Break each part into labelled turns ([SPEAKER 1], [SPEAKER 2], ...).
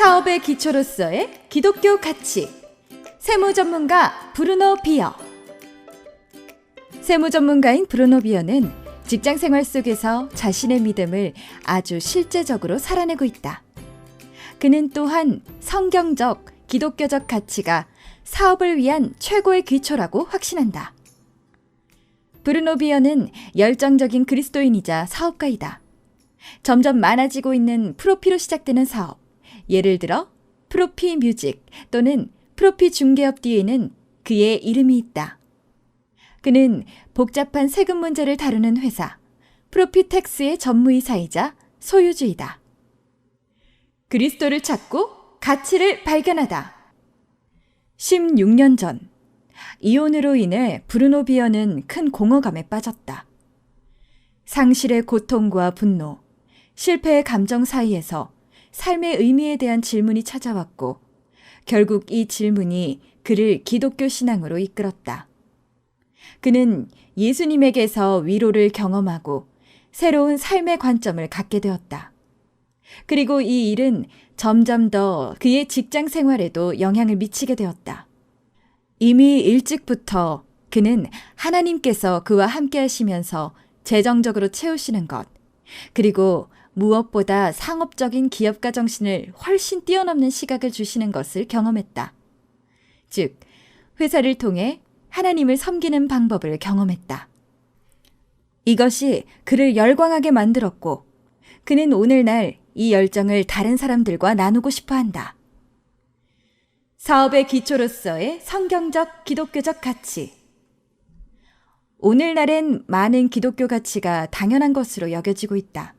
[SPEAKER 1] 사업의 기초로서의 기독교 가치. 세무 전문가 브루노 비어. 세무 전문가인 브루노 비어는 직장 생활 속에서 자신의 믿음을 아주 실제적으로 살아내고 있다. 그는 또한 성경적, 기독교적 가치가 사업을 위한 최고의 기초라고 확신한다. 브루노 비어는 열정적인 그리스도인이자 사업가이다. 점점 많아지고 있는 프로피로 시작되는 사업, 예를 들어 프로피 뮤직 또는 프로피 중개업 뒤에는 그의 이름이 있다. 그는 복잡한 세금 문제를 다루는 회사, 프로피텍스의 전무이사이자 소유주이다. 그리스도를 찾고 가치를 발견하다. 16년 전, 이혼으로 인해 브루노 비어는 큰 공허감에 빠졌다. 상실의 고통과 분노, 실패의 감정 사이에서 삶의 의미에 대한 질문이 찾아왔고, 결국 이 질문이 그를 기독교 신앙으로 이끌었다. 그는 예수님에게서 위로를 경험하고 새로운 삶의 관점을 갖게 되었다. 그리고 이 일은 점점 더 그의 직장 생활에도 영향을 미치게 되었다. 이미 일찍부터 그는 하나님께서 그와 함께 하시면서 재정적으로 채우시는 것, 그리고 무엇보다 상업적인 기업가 정신을 훨씬 뛰어넘는 시각을 주시는 것을 경험했다. 즉, 회사를 통해 하나님을 섬기는 방법을 경험했다. 이것이 그를 열광하게 만들었고, 그는 오늘날 이 열정을 다른 사람들과 나누고 싶어 한다. 사업의 기초로서의 성경적, 기독교적 가치. 오늘날엔 많은 기독교 가치가 당연한 것으로 여겨지고 있다.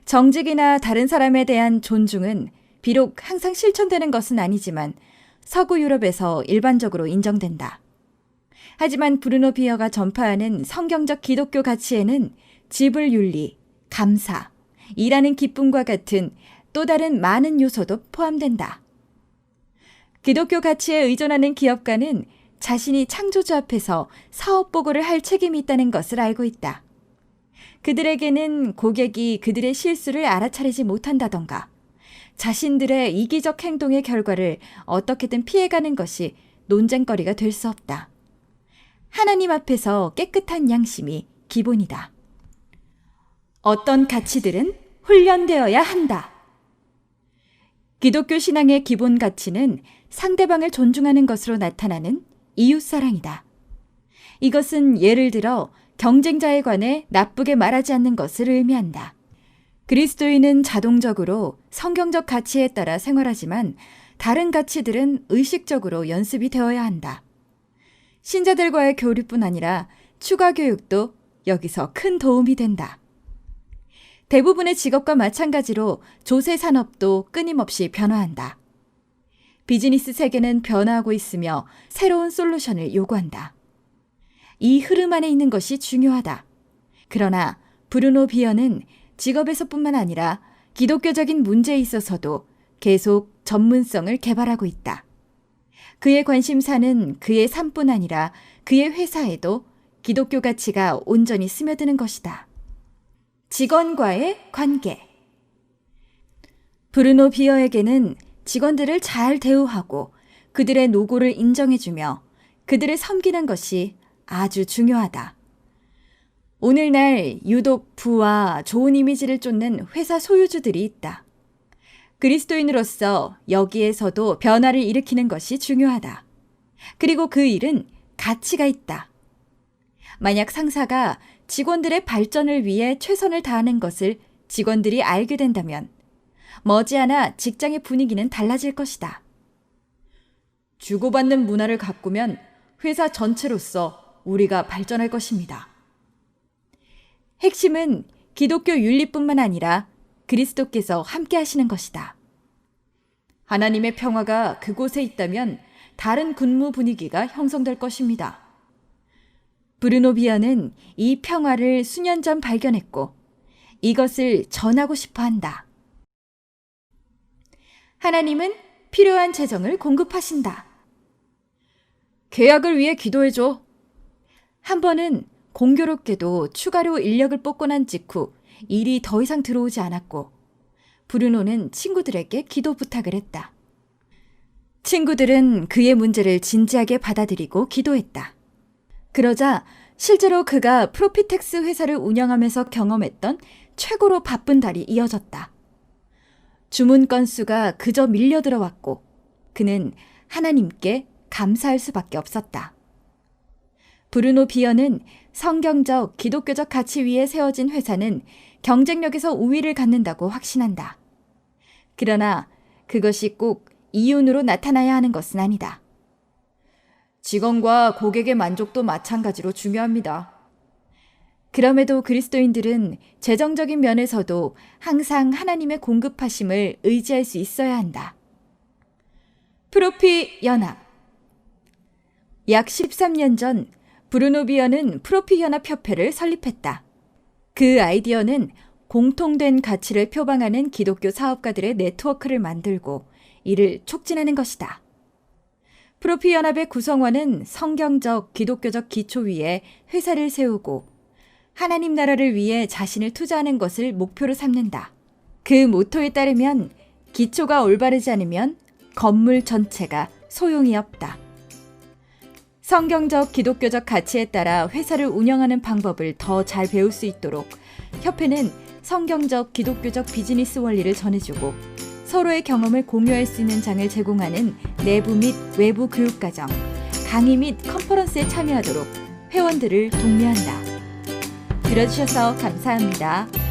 [SPEAKER 1] 정직이나 다른 사람에 대한 존중은 비록 항상 실천되는 것은 아니지만 서구 유럽에서 일반적으로 인정된다. 하지만 브루노 비어가 전파하는 성경적 기독교 가치에는 지불윤리, 감사, 일하는 기쁨과 같은 또 다른 많은 요소도 포함된다. 기독교 가치에 의존하는 기업가는 자신이 창조주 앞에서 사업 보고를 할 책임이 있다는 것을 알고 있다. 그들에게는 고객이 그들의 실수를 알아차리지 못한다던가 자신들의 이기적 행동의 결과를 어떻게든 피해가는 것이 논쟁거리가 될 수 없다. 하나님 앞에서 깨끗한 양심이 기본이다. 어떤 가치들은 훈련되어야 한다. 기독교 신앙의 기본 가치는 상대방을 존중하는 것으로 나타나는 이웃사랑이다. 이것은 예를 들어 경쟁자에 관해 나쁘게 말하지 않는 것을 의미한다. 그리스도인은 자동적으로 성경적 가치에 따라 생활하지만 다른 가치들은 의식적으로 연습이 되어야 한다. 신자들과의 교류뿐 아니라 추가 교육도 여기서 큰 도움이 된다. 대부분의 직업과 마찬가지로 조세 산업도 끊임없이 변화한다. 비즈니스 세계는 변화하고 있으며 새로운 솔루션을 요구한다. 이 흐름 안에 있는 것이 중요하다. 그러나 브루노 비어는 직업에서뿐만 아니라 기독교적인 문제에 있어서도 계속 전문성을 개발하고 있다. 그의 관심사는 그의 삶뿐 아니라 그의 회사에도 기독교 가치가 온전히 스며드는 것이다. 직원과의 관계. 브루노 비어에게는 직원들을 잘 대우하고 그들의 노고를 인정해주며 그들을 섬기는 것이 아주 중요하다. 오늘날 유독 부와 좋은 이미지를 쫓는 회사 소유주들이 있다. 그리스도인으로서 여기에서도 변화를 일으키는 것이 중요하다. 그리고 그 일은 가치가 있다. 만약 상사가 직원들의 발전을 위해 최선을 다하는 것을 직원들이 알게 된다면 머지않아 직장의 분위기는 달라질 것이다. 주고받는 문화를 가꾸면 회사 전체로서 우리가 발전할 것입니다. 핵심은 기독교 윤리뿐만 아니라 그리스도께서 함께 하시는 것이다. 하나님의 평화가 그곳에 있다면 다른 근무 분위기가 형성될 것입니다. 브루노 비어는 이 평화를 수년 전 발견했고 이것을 전하고 싶어 한다. 하나님은 필요한 재정을 공급하신다. 계약을 위해 기도해줘. 한 번은 공교롭게도 추가로 인력을 뽑고 난 직후 일이 더 이상 들어오지 않았고 브루노는 친구들에게 기도 부탁을 했다. 친구들은 그의 문제를 진지하게 받아들이고 기도했다. 그러자 실제로 그가 프로피텍스 회사를 운영하면서 경험했던 최고로 바쁜 달이 이어졌다. 주문 건수가 그저 밀려 들어왔고 그는 하나님께 감사할 수밖에 없었다. 브루노 비어는 성경적, 기독교적 가치 위에 세워진 회사는 경쟁력에서 우위를 갖는다고 확신한다. 그러나 그것이 꼭 이윤으로 나타나야 하는 것은 아니다. 직원과 고객의 만족도 마찬가지로 중요합니다. 그럼에도 그리스도인들은 재정적인 면에서도 항상 하나님의 공급하심을 의지할 수 있어야 한다. 프로피 연합. 약 13년 전 브루노 비어는 프로피 연합협회를 설립했다. 그 아이디어는 공통된 가치를 표방하는 기독교 사업가들의 네트워크를 만들고 이를 촉진하는 것이다. 프로피 연합의 구성원은 성경적, 기독교적 기초 위에 회사를 세우고 하나님 나라를 위해 자신을 투자하는 것을 목표로 삼는다. 그 모토에 따르면 기초가 올바르지 않으면 건물 전체가 소용이 없다. 성경적, 기독교적 가치에 따라 회사를 운영하는 방법을 더 잘 배울 수 있도록 협회는 성경적, 기독교적 비즈니스 원리를 전해주고 서로의 경험을 공유할 수 있는 장을 제공하는 내부 및 외부 교육과정, 강의 및 컨퍼런스에 참여하도록 회원들을 독려한다. 들어주셔서 감사합니다.